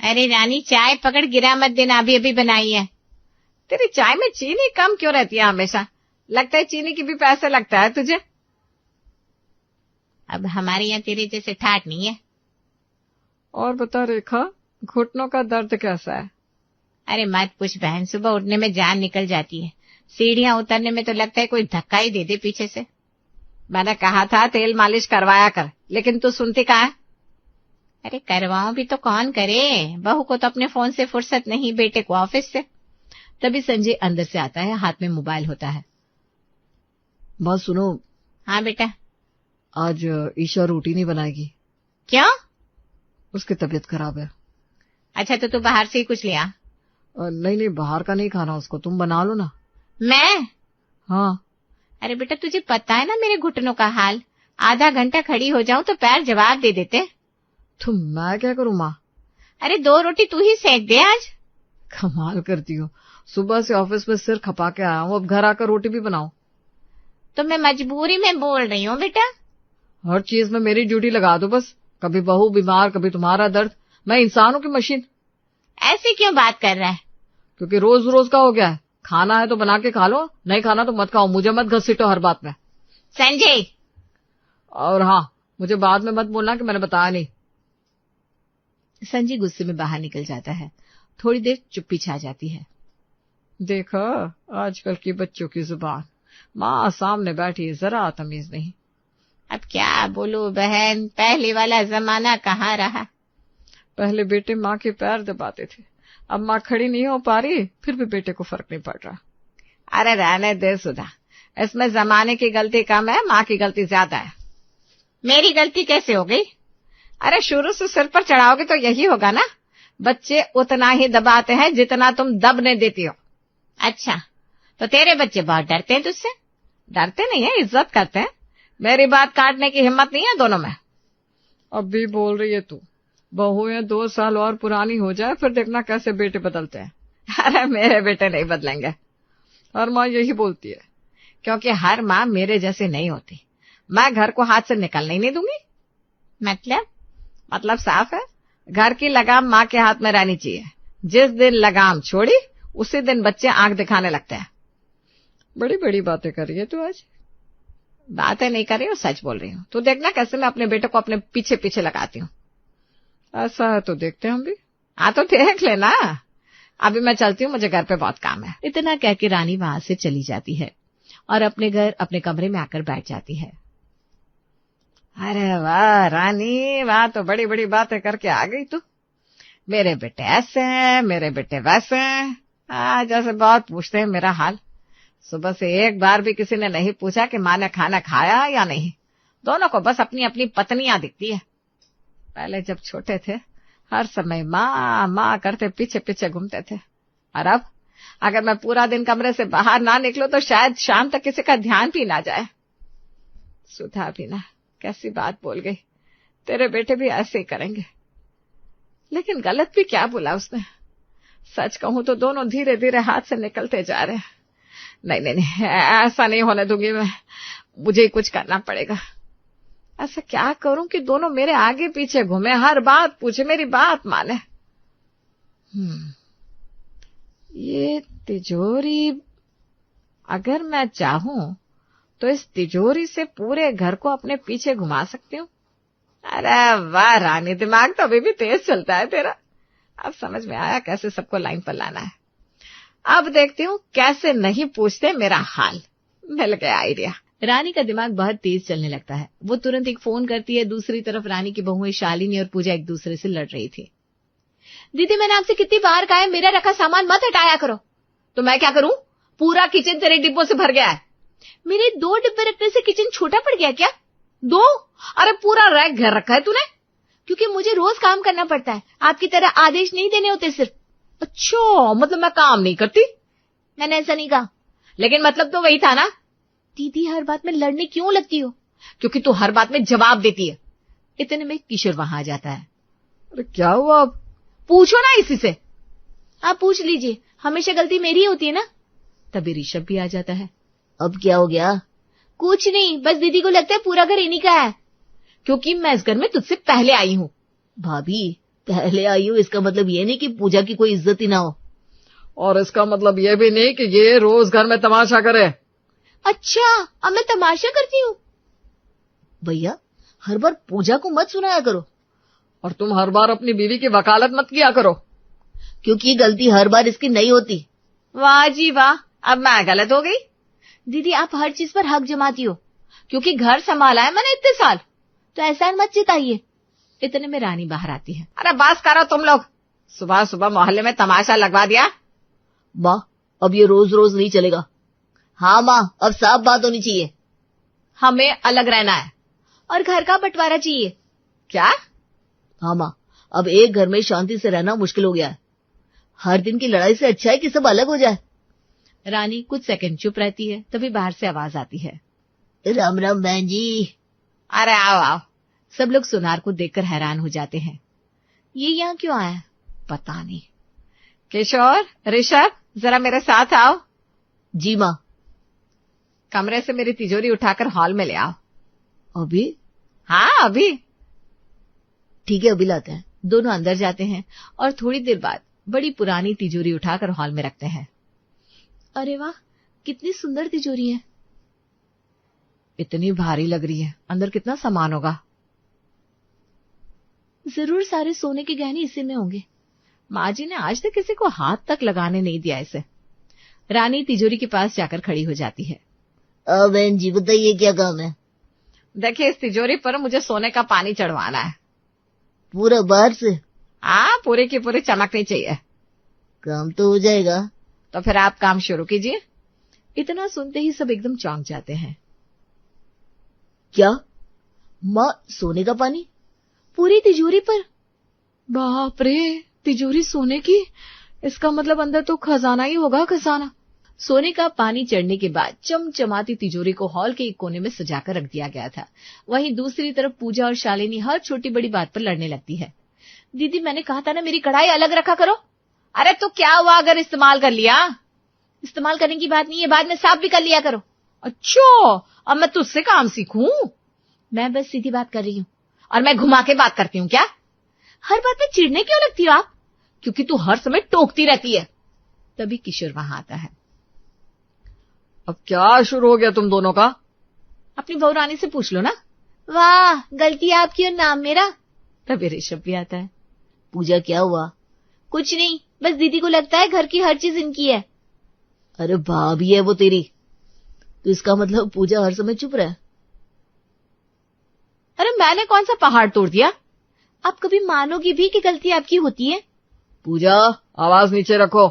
अरे रानी चाय पकड़, गिरा मत देना, अभी अभी बनाई है। तेरी चाय में चीनी कम क्यों रहती है हमेशा? लगता है चीनी की भी पैसे लगता है तुझे। अब हमारे यहाँ तेरे जैसे ठाट नहीं है। और बता रेखा, घुटनों का दर्द कैसा है? अरे मत पूछ बहन, सुबह उठने में जान निकल जाती है, सीढ़ियां उतरने में तो लगता है कोई धक्का ही दे दे पीछे से। मैंने कहा था तेल मालिश करवाया कर, लेकिन तू सुनती कहाँ है? अरे करवाओ भी तो कौन करे, बहू को तो अपने फोन से फुर्सत नहीं, बेटे को ऑफिस से। तभी संजय अंदर से आता है, हाथ में मोबाइल होता है। बात सुनो। हाँ बेटा। आज ईशा रोटी नहीं बनाएगी। क्यों? उसकी तबीयत खराब है। अच्छा तो तू बाहर से ही कुछ लिया? नहीं, बाहर का नहीं खाना उसको, तुम बना लो ना। मैं? हाँ। अरे बेटा तुझे पता है ना मेरे घुटनों का हाल, आधा घंटा खड़ी हो जाऊं तो पैर जवाब दे देते। तो मैं क्या करूं माँ? अरे 2 रोटी तू ही सेक दे आज। कमाल करती हो, सुबह से ऑफिस में सिर खपा के आया हूँ, अब घर आकर रोटी भी बनाओ। तो मैं मजबूरी में बोल रही हूँ बेटा। हर चीज में मेरी ड्यूटी लगा दो बस, कभी बहू बीमार, कभी तुम्हारा दर्द। मैं इंसान हूँ की मशीन? ऐसे क्यों बात कर रहा है? क्योंकि रोज रोज का हो गया है, खाना है तो बना के खा लो, नहीं खाना तो मत खाओ, मुझे मत घसीटो हर बात में। संजय। और हाँ, मुझे बाद में मत बोलना कि मैंने बताया नहीं। संजय गुस्से में बाहर निकल जाता है। थोड़ी देर चुप्पी छा जाती है। देखा आजकल की बच्चों की जुबान, माँ सामने बैठी जरा तमीज नहीं। अब क्या बोलूं बहन, पहले वाला जमाना कहाँ रहा। पहले बेटे माँ के पैर दबाते थे, अब माँ खड़ी नहीं हो पा रही, फिर भी बेटे को फर्क नहीं पड़ रहा। अरे रहने दे सुधा, इसमें जमाने की गलती कम है, माँ की गलती ज्यादा है। मेरी गलती कैसे हो गई? अरे शुरू से सिर पर चढ़ाओगे तो यही होगा ना, बच्चे उतना ही दबाते हैं जितना तुम दबने देती हो। अच्छा तो तेरे बच्चे बहुत डरते हैं तुझसे? डरते नहीं है, इज्जत करते हैं। मेरी बात काटने की हिम्मत नहीं है दोनों में। अब भी बोल रही है तू, बहुएं 2 साल और पुरानी हो जाए फिर देखना कैसे बेटे बदलते हैं। अरे मेरे बेटे नहीं बदलेंगे, हर माँ यही बोलती है, क्योंकि हर माँ मेरे जैसे नहीं होती। मैं घर को हाथ से निकलने ही नहीं दूंगी। मतलब साफ है, घर की लगाम माँ के हाथ में रहनी चाहिए। जिस दिन लगाम छोड़ी उसी दिन बच्चे आंख दिखाने लगते हैं। बड़ी बड़ी बातें कर रही है तू आज। बातें नहीं कर रही हूँ, सच बोल रही हूँ। तू देखना कैसे मैं अपने बेटे को अपने पीछे पीछे लगाती हूँ। ऐसा है तो देखते हैं हम भी। हाँ तो देख लेना, अभी मैं चलती हूँ, मुझे घर पे बहुत काम है। इतना कह के रानी वहां से चली जाती है और अपने घर अपने कमरे में आकर बैठ जाती है। अरे वाह रानी, वाह, तो बड़ी बड़ी बातें करके आ गई तू। मेरे बेटे ऐसे हैं, मेरे बेटे वैसे हैं, जैसे बहुत पूछते हैं मेरा हाल। सुबह से एक बार भी किसी ने नहीं पूछा कि माँ ने खाना खाया या नहीं। दोनों को बस अपनी अपनी पत्नियां दिखती है। पहले जब छोटे थे हर समय माँ माँ करते पीछे पीछे घूमते थे, और अब अगर मैं पूरा दिन कमरे से बाहर ना निकलूं तो शायद शाम तक किसी का ध्यान भी ना जाए। सुधा भी ना, कैसी बात बोल गई, तेरे बेटे भी ऐसे ही करेंगे। लेकिन गलत भी क्या बोला उसने। सच कहूं तो दोनों धीरे धीरे हाथ से निकलते जा रहे हैं। नहीं नहीं नहीं, ऐसा नहीं होने दूंगी मैं, मुझे ही कुछ करना पड़ेगा। ऐसा क्या करूं कि दोनों मेरे आगे पीछे घूमे, हर बात पूछे, मेरी बात माने। ये तिजोरी, अगर मैं चाहूं तो इस तिजोरी से पूरे घर को अपने पीछे घुमा सकती हूँ। अरे वाह रानी, दिमाग तो अभी भी तेज चलता है तेरा। अब समझ में आया कैसे सबको लाइन पर लाना है। अब देखती हूँ कैसे नहीं पूछते मेरा हाल। मिल गया आइडिया। रानी का दिमाग बहुत तेज चलने लगता है। वो तुरंत एक फोन करती है। दूसरी तरफ रानी की बहुएं शालिनी और पूजा एक दूसरे से लड़ रही थी। दीदी मैंने आपसे कितनी बार कहा है मेरा रखा सामान मत हटाया करो। तो मैं क्या करूं, पूरा किचन तेरे डिब्बों से भर गया है। मेरे 2 डिब्बे रखने से किचन छोटा पड़ गया क्या? 2? अरे पूरा रैक घेर रखा है तूने। क्योंकि मुझे रोज काम करना पड़ता है, आपकी तरह आदेश नहीं देने होते सिर्फ। अच्छा, मतलब मैं काम नहीं करती? मैंने ऐसा नहीं कहा। लेकिन मतलब तो वही था ना। दीदी हर बात में लड़ने क्यों लगती हो? क्योंकि तू हर बात में जवाब देती है। इतने में किशोर वहां आ जाता है। अरे क्या हुआ, अब पूछो ना इसी से। आप पूछ लीजिए, हमेशा गलती मेरी होती है ना। तभी ऋषभ भी आ जाता है। अब क्या हो गया? कुछ नहीं, बस दीदी को लगता है पूरा घर इन्हीं का है। क्योंकि मैं इस घर में तुझसे पहले आई हूँ। भाभी पहले आई हूँ इसका मतलब ये नहीं कि पूजा की कोई इज्जत ही ना हो। और इसका मतलब ये भी नहीं कि ये रोज घर में तमाशा करे। अच्छा, अब मैं तमाशा करती हूँ? भैया, हर बार पूजा को मत सुनाया करो। और तुम हर बार अपनी बीवी की वकालत मत किया करो, क्योंकि ये गलती हर बार इसकी नहीं होती। वाह जी वाह, अब मैं गलत हो गई। दीदी, आप हर चीज पर हक जमाती हो। क्योंकि घर संभाला है मैंने इतने साल। तो एहसान मत जताइए। इतने में रानी बाहर आती है। अरे बस करो तुम लोग, सुबह सुबह मोहल्ले में तमाशा लगवा दिया। माँ, अब ये रोज रोज नहीं चलेगा। हाँ माँ, अब साफ बात होनी चाहिए। हमें अलग रहना है और घर का बंटवारा चाहिए। क्या? हाँ माँ, अब एक घर में शांति से रहना मुश्किल हो गया है। हर दिन की लड़ाई से अच्छा है कि सब अलग हो जाए। रानी कुछ सेकंड चुप रहती है, तभी बाहर से आवाज आती है। राम राम बहन जी। अरे आओ आओ। सब लोग सुनार को देखकर हैरान हो जाते हैं। ये यहाँ क्यों आया? पता नहीं। किशोर, ऋषभ, जरा मेरे साथ आओ। जी माँ। कमरे से मेरी तिजोरी उठाकर हॉल में ले आओ। अभी? हाँ अभी। ठीक है, अभी लाते हैं। दोनों अंदर जाते हैं और थोड़ी देर बाद बड़ी पुरानी तिजोरी उठाकर हॉल में रखते हैं। अरे वाह, कितनी सुंदर तिजोरी है। इतनी भारी लग रही है, अंदर कितना सामान होगा। जरूर सारे सोने के गहने इसी में होंगे। माँ जी ने आज तक किसी को हाथ तक लगाने नहीं दिया इसे। रानी तिजोरी के पास जाकर खड़ी हो जाती है। बहन जी बताइए, क्या काम है? देखिए, इस तिजोरी पर मुझे सोने का पानी चढ़वाना है। पूरा बाहर से? हाँ, पूरे की पूरी चमकनी चाहिए। काम तो हो जाएगा। तो फिर आप काम शुरू कीजिए। इतना सुनते ही सब एकदम चौंक जाते हैं। क्या माँ, सोने का पानी पूरी तिजोरी पर? बाप रे, तिजोरी सोने की? इसका मतलब अंदर तो खजाना ही होगा, खजाना। सोने का पानी चढ़ने के बाद चमचमाती तिजोरी को हॉल के एक कोने में सजाकर रख दिया गया था। वहीं दूसरी तरफ पूजा और शालिनी हर छोटी बड़ी बात पर लड़ने लगती है। दीदी, मैंने कहा था ना मेरी कढ़ाई अलग रखा करो। अरे तो क्या हुआ अगर इस्तेमाल कर लिया? इस्तेमाल करने की बात नहीं है, बाद में साफ भी कर लिया करो। अच्छा, अब मैं तुझसे काम सीखूं? मैं बस सीधी बात कर रही हूँ और मैं घुमा के बात करती हूँ क्या? हर बात में चिढ़ने क्यों लगती हो आप? क्योंकि तू हर समय टोकती रहती है। तभी किशोर वहां आता है। अब क्या शुरू हो गया तुम दोनों का? अपनी बहू रानी से पूछ लो ना। वाह, गलती आपकी और नाम मेरा। तभी ऋषभ भी आता है। पूजा, क्या हुआ? कुछ नहीं, बस दीदी को लगता है घर की हर चीज इनकी है। अरे भाभी है वो तेरी, तो इसका मतलब पूजा हर समय चुप रहे। अरे मैंने कौन सा पहाड़ तोड़ दिया? आप कभी मानोगी भी कि गलती आपकी होती है? पूजा, आवाज नीचे रखो।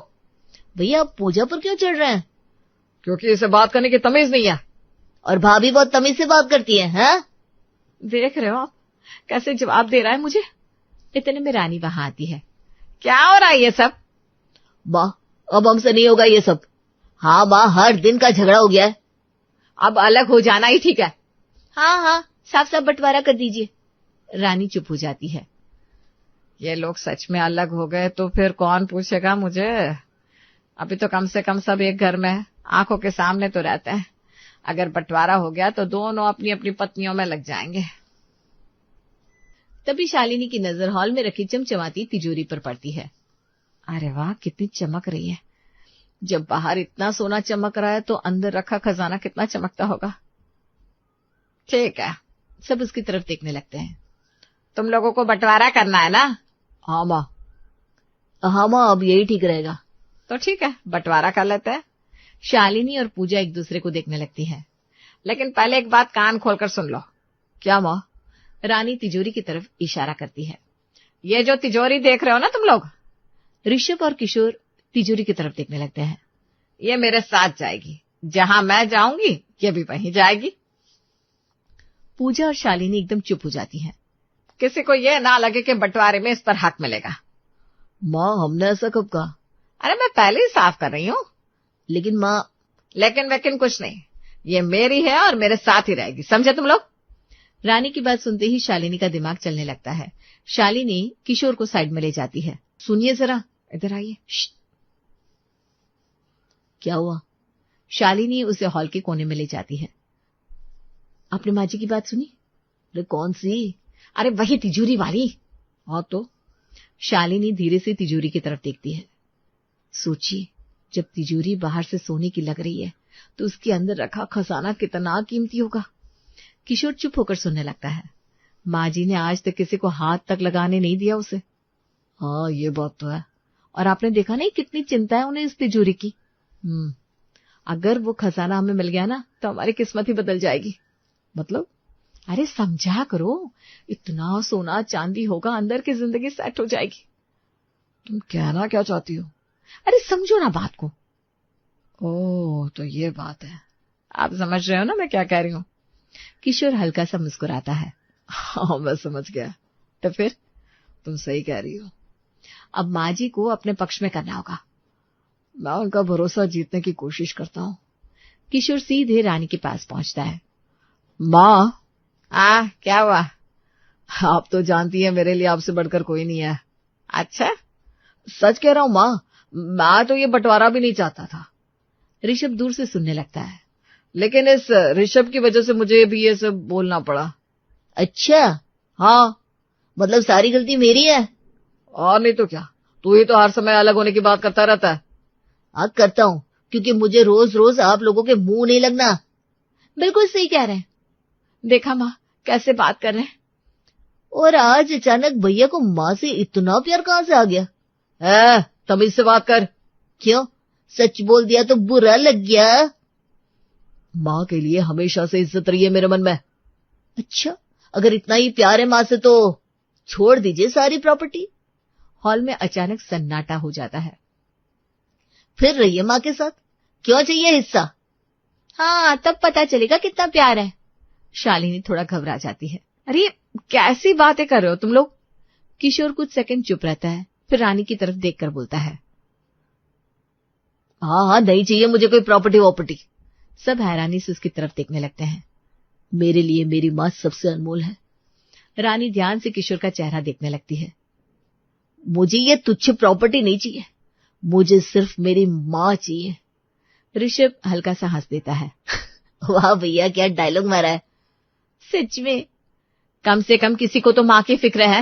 भैया, आप पूजा पर क्यों चढ़ रहे हैं? क्योंकि इसे बात करने की तमीज नहीं है। और भाभी बहुत तमीज से बात करती है, हैं? देख रहे हो आप कैसे जवाब दे रहा है मुझे। इतने में रानी वहां आती है। क्या हो रहा है ये सब? माँ, अब हमसे नहीं होगा ये सब। हाँ माँ, हर दिन का झगड़ा हो गया है। अब अलग हो जाना ही ठीक है। हाँ हाँ, साफ साफ बंटवारा कर दीजिए। रानी चुप हो जाती है। ये लोग सच में अलग हो गए तो फिर कौन पूछेगा मुझे? अभी तो कम से कम सब एक घर में आंखों के सामने तो रहते हैं। अगर बंटवारा हो गया तो दोनों अपनी अपनी पत्नियों में लग जाएंगे। तभी शालिनी की नजर हॉल में रखी चमचमाती तिजोरी पर पड़ती है। अरे वाह, कितनी चमक रही है। जब बाहर इतना सोना चमक रहा है तो अंदर रखा खजाना कितना चमकता होगा। ठीक है, सब उसकी तरफ देखने लगते हैं। तुम लोगों को बंटवारा करना है ना? हाँ माँ। हाँ माँ, अब यही ठीक रहेगा। तो ठीक है, बंटवारा कर लेते हैं। शालिनी और पूजा एक दूसरे को देखने लगती है। लेकिन पहले एक बात कान खोलकर सुन लो। क्या माँ? रानी तिजोरी की तरफ इशारा करती है। ये जो तिजोरी देख रहे हो ना तुम लोग, ऋषभ और किशोर तिजोरी की तरफ देखने लगते हैं। ये मेरे साथ जाएगी, जहां मैं जाऊंगी ये भी वहीं जाएगी। पूजा और शालिनी एकदम चुप हो जाती हैं। किसी को ये ना लगे कि बंटवारे में इस पर हक मिलेगा। माँ, हमने ऐसा कब कहा? अरे मैं पहले ही साफ कर रही हूँ। लेकिन माँ। लेकिन कुछ नहीं, ये मेरी है और मेरे साथ ही रहेगी, समझे तुम लोग? रानी की बात सुनते ही शालिनी का दिमाग चलने लगता है। शालिनी किशोर को साइड में ले जाती है। सुनिए जरा, इधर आइए। क्या हुआ? शालिनी उसे हॉल के कोने में ले जाती है। आपने माँ जी की बात सुनी? अरे कौन सी? अरे वही तिजोरी वाली। हाँ तो शालिनी धीरे से तिजोरी की तरफ देखती है। सोचिए, जब तिजोरी बाहर से सोने की लग रही है तो उसके अंदर रखा खजाना कितना कीमती होगा। किशोर चुप होकर सुनने लगता है। माँ जी ने आज तक किसी को हाथ तक लगाने नहीं दिया उसे। हाँ, ये बात तो है। और आपने देखा नहीं कितनी चिंता है उन्हें इस तिजोरी की। अगर वो खजाना हमें मिल गया ना तो हमारी किस्मत ही बदल जाएगी। मतलब? अरे समझा करो, इतना सोना चांदी होगा, अंदर की जिंदगी सेट हो जाएगी। तुम कहना क्या चाहती हो? अरे समझो ना बात को। ओह, तो ये बात है। आप समझ रहे हो ना मैं क्या कह रही हूँ? किशोर हल्का सा मुस्कुराता है। हाँ, मैं समझ गया। तो फिर? तुम सही कह रही हो। अब माँ जी को अपने पक्ष में करना होगा। मैं उनका भरोसा जीतने की कोशिश करता हूँ। किशोर सीधे रानी के पास पहुंचता है। माँ, क्या हुआ? आप तो जानती हैं मेरे लिए आपसे बढ़कर कोई नहीं है। अच्छा? सच कह रहा हूँ माँ, मैं तो ये बंटवारा भी नहीं चाहता था। ऋषभ दूर से सुनने लगता है। लेकिन इस ऋषभ की वजह से मुझे भी ये सब बोलना पड़ा। अच्छा, हाँ, मतलब सारी गलती मेरी है? और नहीं तो क्या, तू ही तो हर समय अलग होने की बात करता रहता है। हाँ, करता हूँ, क्योंकि मुझे रोज रोज आप लोगों के मुंह नहीं लगना। बिल्कुल सही कह रहे हैं। देखा माँ कैसे बात कर रहे हैं। और आज अचानक भैया को माँ से इतना प्यार कहाँ से आ गया? तमीज से बात कर। क्यों, सच बोल दिया तो बुरा लग गया? माँ के लिए हमेशा से इज्जत रही है मेरे मन में। अच्छा, अगर इतना ही प्यार है माँ से तो छोड़ दीजिए सारी प्रॉपर्टी। हॉल में अचानक सन्नाटा हो जाता है। फिर रहिए माँ के साथ, क्यों चाहिए हिस्सा? हाँ, तब पता चलेगा कितना प्यार है। शालिनी थोड़ा घबरा जाती है। अरे कैसी बातें कर रहे हो तुम लोग? किशोर कुछ सेकंड चुप रहता है, फिर रानी की तरफ देखकर बोलता है। हाँ, नहीं चाहिए मुझे कोई प्रॉपर्टी वॉपर्टी। सब हैरानी से उसकी तरफ देखने लगते हैं। मेरे लिए मेरी माँ सबसे अनमोल है। रानी ध्यान से किशोर का चेहरा देखने लगती है। मुझे ये तुच्छ प्रॉपर्टी नहीं चाहिए, मुझे सिर्फ मेरी माँ चाहिए। ऋषभ हल्का सा हंस देता है। वाह भैया, क्या डायलॉग मारा है। सच में, कम से कम किसी को तो माँ की फिक्र है।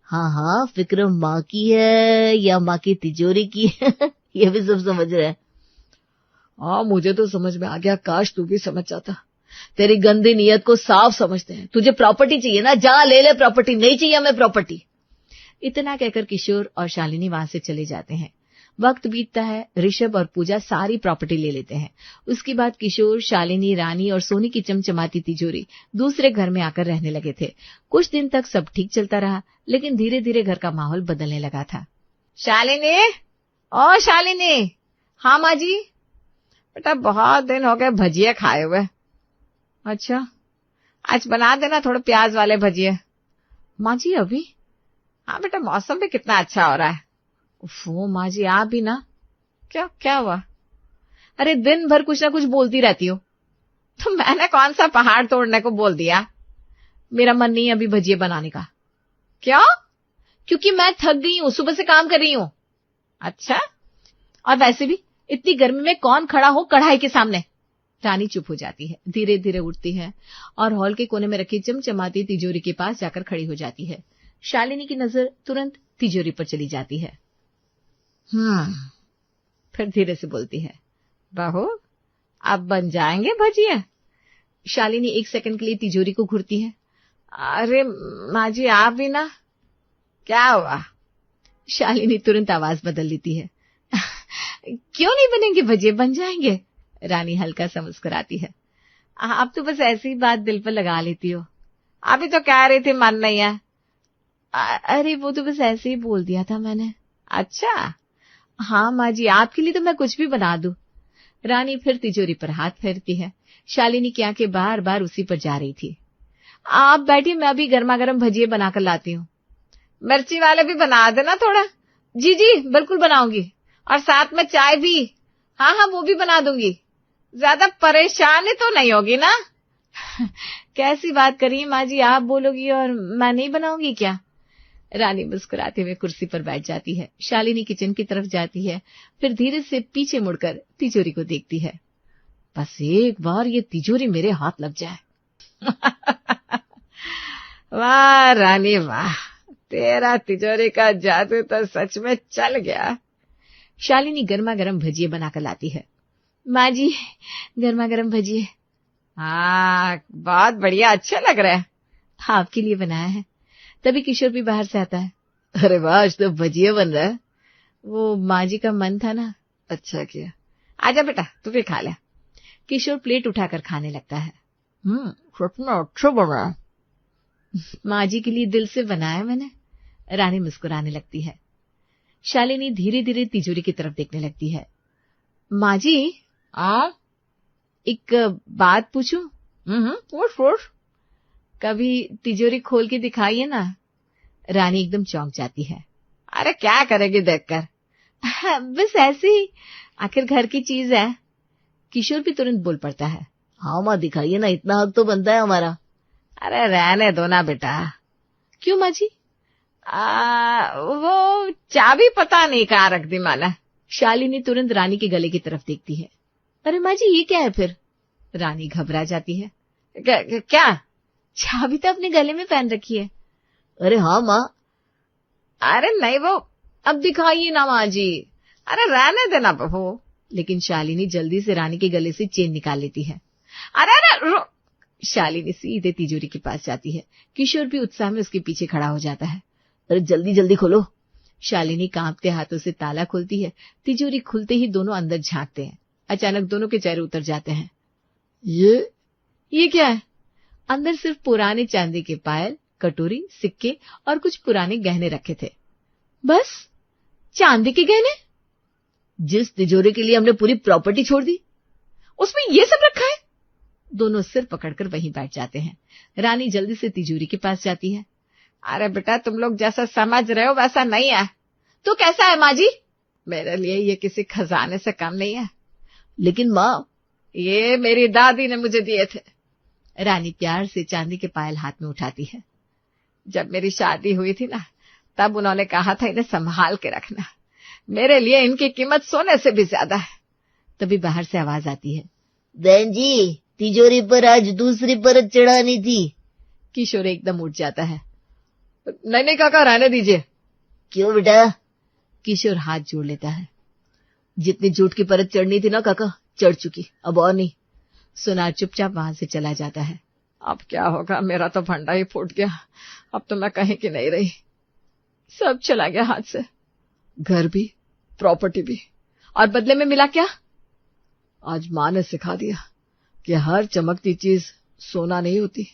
हाँ हाँ, फिक्र माँ की है या माँ की तिजोरी की है ये भी सब समझ रहे हैं। हाँ, मुझे तो समझ में आ गया, काश तू भी समझ जाता। तेरी गंदी नीयत को साफ समझते हैं। तुझे प्रॉपर्टी चाहिए ना, जा ले ले प्रॉपर्टी। नहीं चाहिए हमें प्रॉपर्टी। इतना कहकर किशोर और शालिनी वहां से चले जाते हैं। वक्त बीतता है, ऋषभ और पूजा सारी प्रॉपर्टी ले लेते हैं। उसके बाद किशोर, शालिनी, रानी और सोनी की चमचमाती तिजोरी दूसरे घर में आकर रहने लगे थे। कुछ दिन तक सब ठीक चलता रहा, लेकिन धीरे धीरे घर का माहौल बदलने लगा था। शालिनी, ओ शालिनी। हाँ माँ जी। बेटा, बहुत दिन हो गए भजिया खाए हुए। अच्छा, आज बना देना थोड़े प्याज वाले भजिए। माँ जी अभी? हाँ बेटा, मौसम भी कितना अच्छा हो रहा है। वो माँ जी आप भी ना। क्या हुआ? अरे दिन भर कुछ ना कुछ बोलती रहती हो। तो मैंने कौन सा पहाड़ तोड़ने को बोल दिया? मेरा मन नहीं अभी भजिए बनाने का। क्यों? क्योंकि मैं थक गई हूँ, सुबह से काम कर रही हूँ। अच्छा, और वैसे भी इतनी गर्मी में कौन खड़ा हो कढ़ाई के सामने। रानी चुप हो जाती है, धीरे धीरे उठती है और हॉल के कोने में रखी चमचमाती तिजोरी के पास जाकर खड़ी हो जाती है। शालिनी की नजर तुरंत तिजोरी पर चली जाती है। फिर धीरे से बोलती है, बहू अब बन जाएंगे भजिया? शालिनी एक सेकंड के लिए तिजोरी को घूरती है। अरे माँ जी आप भी ना। क्या हुआ? शालिनी तुरंत आवाज बदल लेती है। क्यों नहीं बनेंगे भजिया, बन जाएंगे। रानी हल्का सा मुस्कुराती है। आप तो बस ऐसी बात दिल पर लगा लेती हो। अभी तो कह रही थी मन नहीं है। अरे वो तो बस ऐसे ही बोल दिया था मैंने। अच्छा, हाँ माँ जी, आपके लिए तो मैं कुछ भी बना दूं। रानी फिर तिजोरी पर हाथ फेरती है। शालिनी की आंखें बार बार उसी पर जा रही थी। आप बैठिए, मैं अभी गर्मा गर्म भजिए बनाकर लाती हूँ। मिर्ची वाले भी बना देना थोड़ा। जी जी बिल्कुल बनाऊंगी, और साथ में चाय भी। हाँ हाँ, वो भी बना दूंगी। ज्यादा परेशानी तो नहीं होगी ना? कैसी बात करिए माँ जी, आप बोलोगी और मैं नहीं बनाऊंगी क्या? रानी मुस्कुराते हुए कुर्सी पर बैठ जाती है। शालिनी किचन की तरफ जाती है, फिर धीरे से पीछे मुड़कर तिजोरी को देखती है। बस एक बार ये तिजोरी मेरे हाथ लग जाए। वाह रानी वाह, तेरा तिजोरी का जादू तो सच में चल गया। शालिनी गर्मा गर्म भजिए बनाकर लाती है। माँ जी, गर्मा गर्म भजिए। हाँ, बहुत बढ़िया, अच्छे लग रहे हैं। आपके लिए बनाया है। तभी किशोर भी बाहर से आता है। अरे वाह, आज तो भजिया बन रहा है। वो माँ जी का मन था ना। अच्छा किया, आजा बेटा तू भी खा ले। किशोर प्लेट उठाकर खाने लगता है। सच में अच्छा बना है। माँ जी के लिए दिल से बनाया मैंने। रानी मुस्कुराने लगती है। शालिनी धीरे धीरे तिजोरी की तरफ देखने लगती है। माँ जी, एक बात पूछूं? पूछ। कभी तिजोरी खोल के दिखाइए ना। रानी एकदम चौंक जाती है। अरे क्या करेगी देखकर? बस ऐसे ही, आखिर घर की चीज है। किशोर भी तुरंत बोल पड़ता है। हाँ माँ, दिखाइए ना, इतना हक तो बनता है हमारा। अरे रहने दो ना बेटा। क्यों माँ जी? वो चाबी पता नहीं कहाँ रख दी माना। शालिनी तुरंत रानी के गले की तरफ देखती है। अरे माँ जी, ये क्या है फिर? रानी घबरा जाती है। क्या? चाबी तो अपने गले में पहन रखी है। अरे हाँ माँ। अरे नहीं, वो अब दिखाइए ना माँ जी। अरे रहने देना बहू। लेकिन शालिनी जल्दी से रानी के गले से चेन निकाल लेती है। अरे शालिनी सीधे तिजोरी के पास जाती है। किशोर भी उत्साह में उसके पीछे खड़ा हो जाता है। अरे जल्दी जल्दी खोलो। शालिनी कांपते हाथों से ताला खोलती है। तिजोरी खुलते ही दोनों अंदर झांकते हैं। अचानक दोनों के चेहरे उतर जाते हैं। ये क्या है? अंदर सिर्फ पुराने चांदी के पायल, कटोरी, सिक्के और कुछ पुराने गहने रखे थे। बस चांदी के गहने? जिस तिजोरी के लिए हमने पूरी प्रॉपर्टी छोड़ दी, उसमें ये सब रखा है? दोनों सिर पकड़कर वहीं बैठ जाते हैं। रानी जल्दी से तिजोरी के पास जाती है। अरे बेटा, तुम लोग जैसा समझ रहे हो वैसा नहीं है। तो कैसा है माँ जी? मेरे लिए ये किसी खजाने से कम नहीं है। लेकिन माँ, ये मेरी दादी ने मुझे दिए थे। रानी प्यार से चांदी के पायल हाथ में उठाती है। जब मेरी शादी हुई थी ना, तब उन्होंने कहा था इन्हें संभाल के रखना। मेरे लिए इनकी कीमत सोने से भी ज्यादा है। तभी बाहर से आवाज आती है। बहन जी, तिजोरी पर आज दूसरी परत चढ़ानी थी। किशोर एकदम उठ जाता है। नहीं काका, रहने दीजिए। क्यों बेटा? किशोर हाथ जोड़ लेता है। जितनी झूठ की परत चढ़नी थी ना काका, चढ़ चुकी, अब और नहीं। सुनार चुपचाप वहां से चला जाता है। अब क्या होगा, मेरा तो भंडा ही फूट गया। अब तो मैं कहीं की नहीं रही, सब चला गया हाथ से। घर भी, प्रॉपर्टी भी। और बदले में मिला क्या? आज माँ ने सिखा दिया कि हर चमकती चीज सोना नहीं होती।